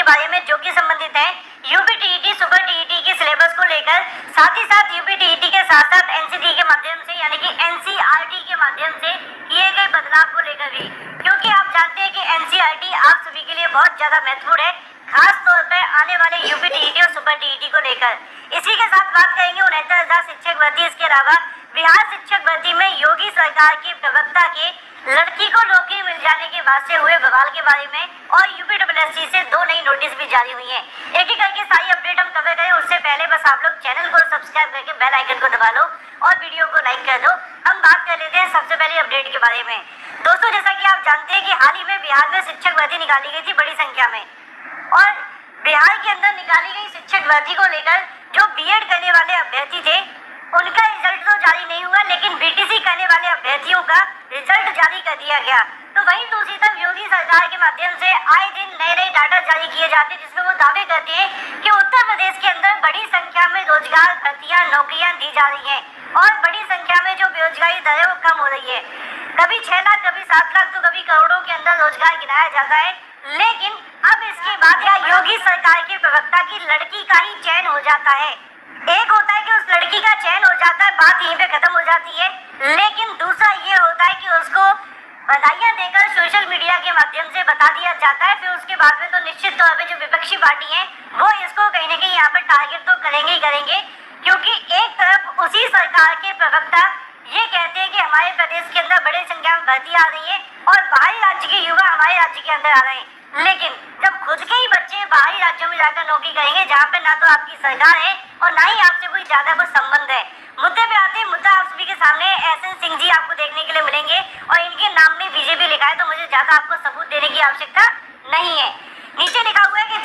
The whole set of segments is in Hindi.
बारे में जो कि संबंधित है यूपी टीईटी सुपर टीईटी के सिलेबस को लेकर, साथ ही साथ यूपी टीईटी के साथ साथ एनसीटी के माध्यम से यानी कि एनसीईआरटी के माध्यम से किए गए बदलाव को लेकर भी, क्योंकि आप जानते हैं कि एनसीईआरटी आप सभी के लिए बहुत ज्यादा महत्वपूर्ण है, खास तौर पर आने वाले यूपी टीईटी और सुपर टीईटी को लेकर। इसी के साथ बात करेंगे 69,000 शिक्षक भर्ती, इसके अलावा बिहार शिक्षक भर्ती में योगी सरकार के प्रवक्ता के लड़की को नौकरी मिल जाने के बाद से हुए बवाल के बारे में, और यूपीएससी से 2 नई नोटिस भी जारी हुई हैं। एक एक करके सारी अपडेट हम कवर करें उससे पहले बस आप लोग चैनल को सब्सक्राइब करके बेल आइकन को दबा लो और वीडियो को लाइक कर दो। हम बात कर लेते हैं सबसे पहले अपडेट के बारे में। दोस्तों, जैसा कि आप जानते हैं कि हाल ही में बिहार में शिक्षक भर्ती निकाली गई थी बड़ी संख्या में, और बिहार के अंदर निकाली गई शिक्षक भर्ती को लेकर जो बीएड करने वाले अभ्यर्थी थे उनका रिजल्ट तो जारी नहीं हुआ, लेकिन बीटीसी करने वाले अभ्यर्थियों का रिजल्ट जारी कर दिया गया। तो वहीं दूसरी तरफ योगी सरकार के माध्यम से आए दिन नए नए डाटा जारी किए जाते हैं, जिसमें वो दावे करते हैं कि उत्तर प्रदेश के अंदर बड़ी संख्या में रोजगार भर्तियां नौकरियां दी जा रही हैं, और बड़ी संख्या में जो बेरोजगारी दर है वो कम हो रही है। कभी 6 लाख, कभी 7 लाख, तो कभी करोड़ों के अंदर रोजगार गिनाया जाता है। लेकिन अब इसके बाद यहाँ योगी सरकार के प्रवक्ता की लड़की का ही चयन हो जाता है। एक होता है कि उस लड़की का चयन हो जाता है, बात यहीं पे खत्म हो जाती है, लेकिन दूसरा ये होता है कि उसको बधाइयां देकर सोशल मीडिया के माध्यम से बता दिया जाता है। फिर उसके बाद में तो निश्चित तौर पे जो विपक्षी पार्टी है वो इसको कहीं न कहीं यहाँ पर टारगेट तो करेंगे ही करेंगे, क्योंकि एक तरफ उसी सरकार के प्रवक्ता ये कहते हैं कि हमारे प्रदेश के अंदर बड़ी संख्या में भर्ती आ रही है और बाहरी राज्य के युवा हमारे राज्य के अंदर आ रहे हैं, लेकिन जब खुद के ही बच्चे बाहरी राज्यों में जाकर नौकरी करेंगे जहाँ पे ना तो आपकी सरकार है और ना ही आपसे कोई ज्यादा कुछ संबंध है। मुद्दे पे आते हैं। मुद्दा आप सभी के सामने एसएन सिंह जी आपको देखने के लिए मिलेंगे, और इनके नाम में बीजेपी लिखा है, तो मुझे ज्यादा आपको सबूत देने की आवश्यकता नहीं है। नीचे लिखा हुआ है कि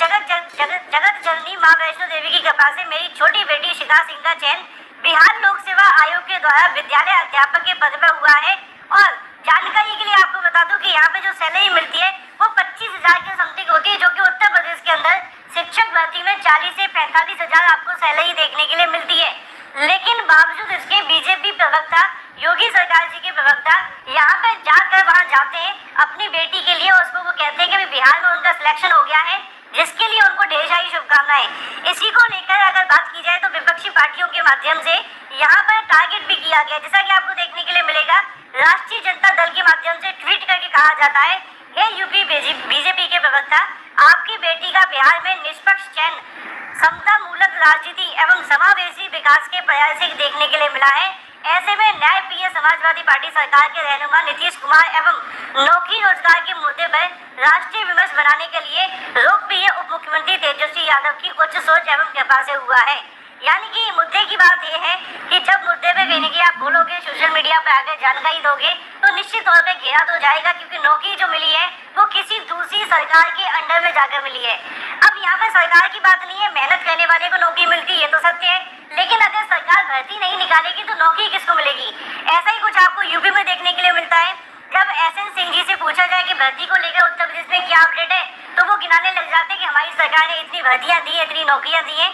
जगत जननी माँ वैष्णो देवी की कृपा से मेरी छोटी बेटी शिखा सिंह का चयन बिहार लोक सेवा आयोग के द्वारा विद्यालय अध्यापक के पद पर हुआ है। और जानकारी के लिए आपको बता दूं कि यहाँ पे जो सैलरी मिलती है वो 25,000 के समथिंग होती है, जो कि उत्तर प्रदेश के अंदर शिक्षक भर्ती में 40 से 45,000 आपको सैलरी देखने के लिए मिलती है। लेकिन बावजूद इसके बीजेपी प्रवक्ता योगी सरकार जी के प्रवक्ता यहाँ पे जाकर वहाँ जाते हैं अपनी बेटी के लिए, उसको वो कहते हैं कि बिहार में उनका सिलेक्शन हो गया है, जिसके लिए उनको ढेर सारी शुभकामनाएं। इसी को लेकर अगर बात की जाए तो विपक्षी पार्टियों के माध्यम से यहाँ पर टारगेट भी किया गया, जैसा कि आपको देखने के लिए मिलेगा। राष्ट्रीय जनता दल के माध्यम से ट्वीट करके कहा जाता है, हे यूपी बीजेपी के प्रवक्ता, आपकी बेटी का बिहार में निष्पक्ष चयन समता मूलक राजनीति एवं समावेशी विकास के प्रयास से देखने के लिए मिला है। ऐसे में न्याय प्रिय समाजवादी पार्टी सरकार के रहनुमा नीतीश कुमार एवं नौकरी रोजगार के मुद्दे पर राष्ट्रीय विमर्श बनाने के लिए लोकप्रिय उप मुख्यमंत्री तेजस्वी यादव की उच्च सोच एवं कृपा से हुआ है। यानी कि मुद्दे की बात यह है कि जब मुद्दे पे कहने की आप बोलोगे, सोशल मीडिया पे आकर जानकारी दोगे, तो निश्चित तौर पे घेरा तो जाएगा, क्योंकि नौकरी जो मिली है वो किसी दूसरी सरकार के अंडर में जाकर मिली है। अब यहाँ पे सरकार की बात नहीं है, मेहनत करने वाले को नौकरी मिलती है तो सत्य है, लेकिन अगर सरकार भर्ती नहीं निकालेगी तो नौकरी किसको मिलेगी? ऐसा ही कुछ आपको यूपी में देखने के लिए मिलता है। जब एसएन सिंह जी से पूछा जाए कि भर्ती को लेकर उत्तर प्रदेश में क्या अपडेट है, तो वो गिनाने लग जाते हैं कि हमारी सरकार ने इतनी भर्तियां दी है, इतनी नौकरियां दी हैं,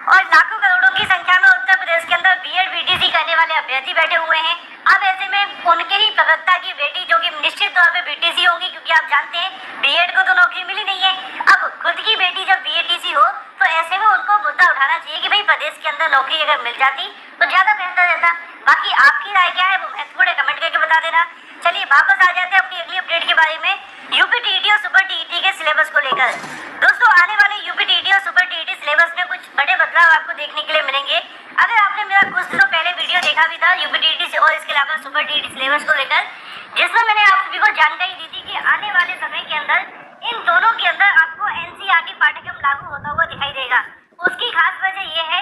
और लाखों करोड़ों की संख्या में उत्तर प्रदेश के अंदर बीएड बीटीसी करने वाले अभ्यर्थी बैठे हुए हैं। अब ऐसे में उनके ही प्रवक्ता की बेटी, जो कि निश्चित तौर पे बीटीसी होंगी, क्योंकि आप जानते हैं बीएड को तो नौकरी मिली नहीं है, अब खुद की बेटी जब बीएटीसी हो तो ऐसे में उनको मुद्दा उठाना चाहिए कि भाई प्रदेश के अंदर नौकरी अगर मिल जाती तो ज्यादा बेहतर रहता। बाकी आपकी राय क्या है वो महत्वपूर्ण है, कमेंट करके बता देना। चलिए वापस आ जाते हैं अपनी अगली अपडेट के बारे में, यूपी टीईटी और सुपर टीईटी के सिलेबस को लेकर। दोस्तों, आने वाले यूपी टीईटी और सुपर टीईटी सिलेबस में कुछ बड़े बदलाव आपको देखने के लिए मिलेंगे। अगर आपने मेरा कुछ दिनों पहले वीडियो देखा भी था यूपी टीईटी से और इसके अलावा सुपर टीईटी सिलेबस को लेकर, जिसमें मैंने आप सभी को जानकारी दी थी कि आने वाले समय के अंदर इन दोनों के अंदर आपको एनसीईआरटी पाठ्यक्रम लागू होता हुआ दिखाई देगा। उसकी खास वजह यह है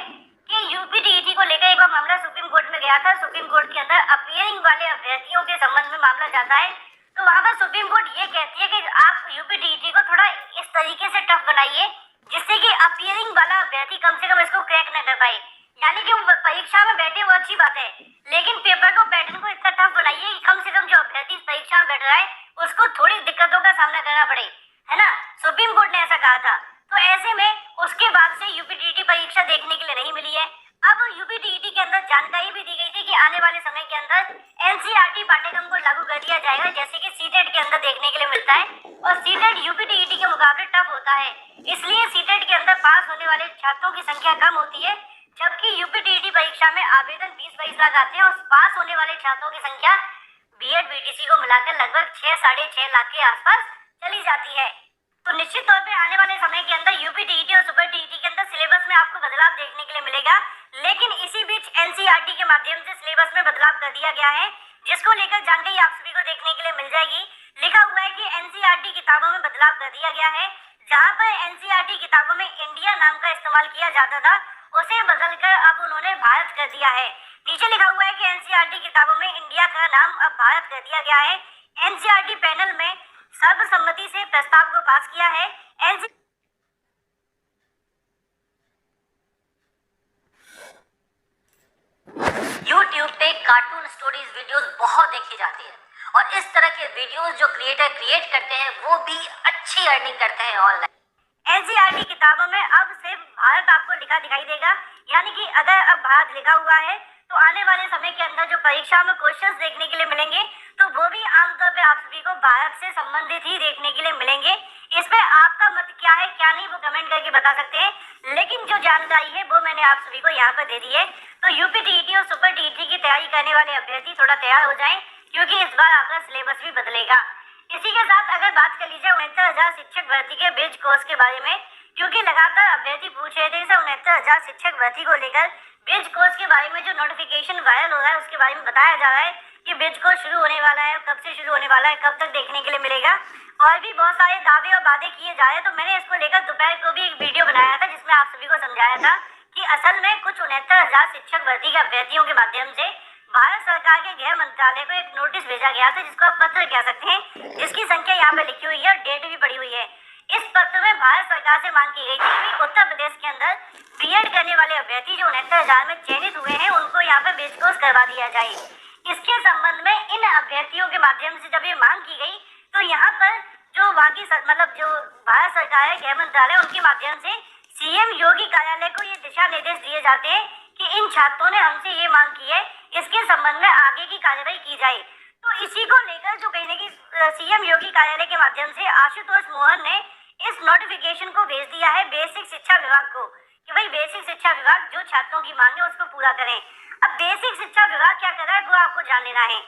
कि यूपी टीईटी को लेकर एक बार मामला सुप्रीम कोर्ट में गया था। सुप्रीम कोर्ट के अंदर अपीयरिंग वाले अभ्यर्थियों के संबंध में मामला जाता है, तो वहाँ पर सुप्रीम कोर्ट ये कहती है कि आप यूपी टीईटी को थोड़ा इस तरीके से टफ बनाइए जिससे कि अपीयरिंग वाला अभ्यर्थी कम से कम इसको क्रैक न कर पाए। यानी कि परीक्षा में बैठे वो अच्छी बात है, लेकिन पेपर को पैटर्न को इतना टफ बनाइए कि कम से कम जो अभ्यर्थी परीक्षा में बैठ रहा है उसको थोड़ी दिक्कतों का सामना करना पड़े, है ना। सुप्रीम कोर्ट ने ऐसा कहा था। तो ऐसे में उसके बाद से यूपी टीईटी परीक्षा देखने के लिए नहीं मिली है। अब यूपीटीईटी के अंदर जानकारी भी दी गई थी कि आने वाले समय के अंदर एनसीईआरटी पाठ्यक्रम को लागू कर दिया जाएगा, जैसे कि सीटेट के अंदर देखने के लिए मिलता है। और सीटेट यूपीटीईटी के मुकाबले टफ होता है, इसलिए सीटेट के अंदर पास होने वाले छात्रों की संख्या कम होती है, जबकि यूपीटीईटी परीक्षा में आवेदन 20-22 लाख आते हैं और पास होने वाले छात्रों की संख्या बीएड बीटीसी को मिलाकर लगभग 6-6.5 लाख के आसपास चली जाती है। तो निश्चित तौर पे आने वाले समय के अंदर यूपीटीईटी और सुपर टीईटी के अंदर सिलेबस में आपको बदलाव देखने के लिए मिलेगा, लेकिन इसी बीच एनसीईआरटी के माध्यम से सिलेबस में बदलाव कर दिया गया है, जिसको लेकर जानकारी आप सभी को देखने के लिए मिल जाएगी। लिखा हुआ है कि एनसीईआरटी किताबों में बदलाव कर दिया गया है। जहां पर एनसीईआरटी किताबों में इंडिया नाम का इस्तेमाल किया जाता था, उसे बदलकर अब उन्होंने भारत कर दिया है। नीचे लिखा हुआ है कि एनसीईआरटी किताबों में इंडिया का नाम अब भारत कर दिया गया है। एनसीईआरटी पैनल में सर्वसम्मति से प्रस्ताव को पास किया है। यूट्यूब पे कार्टून स्टोरीज वीडियोस बहुत देखी जाती है और इस तरह के वीडियोस जो क्रिएटर क्रिएट करते हैं वो भी अच्छी अर्निंग करते हैं ऑनलाइन। एनसीईआरटी किताबों में अब सिर्फ भारत आपको लिखा दिखाई देगा, यानी कि अगर अब भारत लिखा हुआ है तो आने वाले समय के अंदर जो परीक्षा में क्वेश्चंस देखने के लिए मिलेंगे तो वो भी आमतौर पे आप सभी को भारत से संबंधित ही देखने के लिए मिलेंगे। इसमें आपका मत क्या है क्या नहीं वो कमेंट करके बता सकते हैं, लेकिन जो जानकारी है वो मैंने आप सभी को यहाँ पर दे दी है। तो यूपीटीईटी और सुपर टीईटी की तैयारी करने वाले अभ्यर्थी थोड़ा तैयार हो जाएं, क्योंकि इस बार आपका सिलेबस भी बदलेगा। इसी के साथ अगर बात कर लीजिए 69,000 शिक्षक भर्ती के ब्रिज कोर्स के बारे में, क्योंकि लगातार अभ्यर्थी पूछ रहे थे इसे 69,000 शिक्षक भर्ती को लेकर ब्रिज कोर्स के बारे में जो नोटिफिकेशन वायरल हो रहा है उसके बारे में बताया जा रहा है कि ब्रिज कोर्स शुरू होने वाला है, कब से शुरू होने वाला है, कब तक देखने के लिए मिलेगा, और भी बहुत सारे दावे और वादे किए जा रहे हैं। तो मैंने इसको लेकर दोपहर को भी एक वीडियो बनाया था जिसमें आप सभी को समझाया था कि असल में कुछ 69,000 शिक्षक भर्ती के अभ्यर्थियों के माध्यम से भारत सरकार के गृह मंत्रालय को एक नोटिस भेजा गया था, जिसको आप पत्र कह सकते हैं, जिसकी संख्या यहाँ पे लिखी हुई है और डेट भी पड़ी हुई है। इस पत्र में भारत सरकार से मांग की गई थी कि उत्तर प्रदेश के अंदर बीएड करने वाले अभ्यर्थी जो 69,000 में चयनित हुए हैं उनको यहाँ पे ब्रिज कोर्स करवा दिया जाए। इसके संबंध में इन अभ्यर्थियों के माध्यम से जब ये मांग की गई तो यहाँ पर जो बाकी मतलब जो भारत सरकार है गृह मंत्रालय उनके माध्यम से सीएम योगी कार्यालय को ये दिशा निर्देश दिए जाते हैं कि इन छात्रों ने हमसे ये मांग की है, इसके संबंध में आगे की कार्यवाही की जाए। तो इसी को लेकर जो कहने की सीएम योगी कार्यालय के माध्यम से आशुतोष मोहन ने इस नोटिफिकेशन को भेज दिया है बेसिक शिक्षा विभाग को कि भाई बेसिक शिक्षा विभाग जो छात्रों की मांग है उसको पूरा करें। अब बेसिक शिक्षा विभाग क्या कर रहा है वो आपको जान लेना है।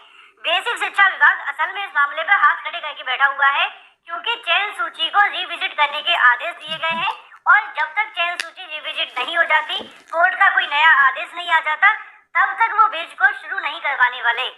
बेसिक शिक्षा विभाग असल में इस मामले पर हाथ खड़े करके बैठा हुआ है, क्योंकि चयन सूची को रिविजिट करने के आदेश दिए गए हैं और जब तक चयन सूची रिविजिट नहीं हो जाती, कोर्ट का कोई नया आदेश नहीं आ जाता, तब तक वो ब्रिज को शुरू नहीं करवाने वाले।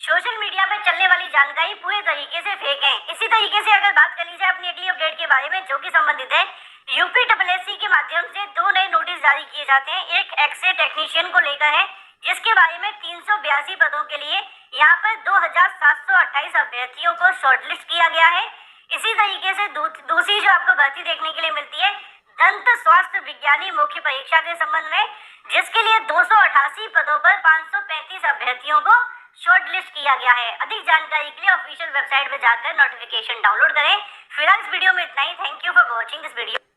सोशल मीडिया पर चलने वाली जानकारी पूरे तरीके से फेक है। इसी तरीके से अगर बात कर लीजिए अपनी अगली अपडेट के बारे में जो कि संबंधित है यूपीएससी के माध्यम से 2 नए नोटिस जारी किए जाते हैं। एक एक्स-रे टेक्नीशियन को लेकर है, जिसके बारे में 382 पदों के लिए यहाँ पर 2,728 अभ्यर्थियों को शॉर्टलिस्ट किया गया है। इसी तरीके से दूसरी जो आपको भर्ती देखने के लिए मिलती है दंत स्वास्थ्य विज्ञानी मुख्य परीक्षा के संबंध में, जिसके लिए 288 पदों पर 535 अभ्यर्थियों को शॉर्टलिस्ट किया गया है। अधिक जानकारी के लिए ऑफिशियल वेबसाइट पर जाकर नोटिफिकेशन डाउनलोड करें। फिलहाल इस वीडियो में इतना ही। Thank you for watching this video.